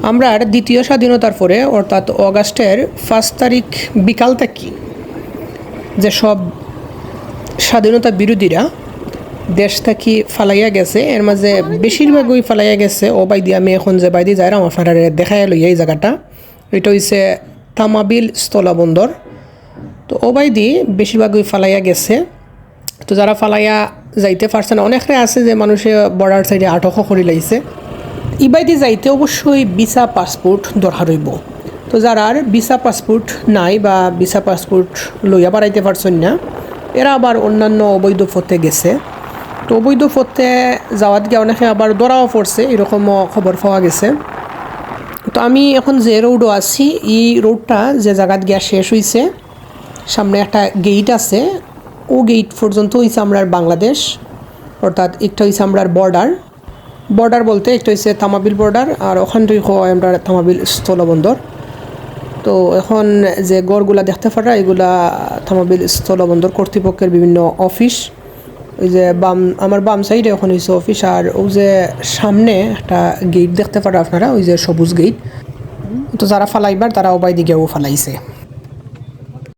আমরা দ্বিতীয় স্বাধীনতার পরে অর্থাৎ অগাস্টের 5 তারিখ বিকাল থেকে যে সব স্বাধীনতা বিরোধীরা দেশ থেকে ফালাইয়া গেছে, এর মাঝে বেশিরভাগই ফালাইয়া গেছে। ও বাইদি আমি এখন যে বাইদি যাইরাম আপনারা দেখাই লই এই জায়গাটা, এটা হইছে তামাবিল স্থলবন্দর। তো ও বাইদি বেশিরভাগই ফালাইয়া গেছে। তো যারা ফালাইয়া যাইতে পারছে না, অনেকরে আছে যে মানুষে বর্ডার সাইডে আটকও করে লাইছে। ইবাইদি যাইতে অবশ্যই ভিসা পাসপোর্ট দরকার হইব। তো যারা ভিসা পাসপোর্ট নাই বা ভিসা পাসপোর্ট লইয়া বাড়াইতে পারছেন না, এরা আবার অন্যান্য অবৈধ পথে গেছে। তো অবৈধ পথে যাওয়াত গিয়ে অনেকে আবার ধরাও পড়ছে, এরকমও খবর পাওয়া গেছে। তো আমি এখন যে রোডও আছি, এই রোডটা যে জায়গাত গিয়া শেষ হয়েছে, সামনে একটা গেট আছে, ও গেট পর্যন্ত হয়েছে আমরা বাংলাদেশ, অর্থাৎ একটা হয়েছে আমরা বর্ডার বলতে একটা হচ্ছে তামাবিল বর্ডার, আর ওখান থেকে হয় আমরা তামাবিল স্থলবন্দর। তো এখন যে গড়গুলা দেখতে পারা, এগুলা তামাবিল স্থলবন্দর কর্তৃপক্ষের বিভিন্ন অফিস। ওই যে আমার বাম সাইডে এখন হয়েছে অফিস, আর ওই যে সামনে একটা গেট দেখতে পারা আপনারা, ওই যে সবুজ গেট। তো যারা ফালাইবার তারা ওবাই দিকেও ফালাইছে।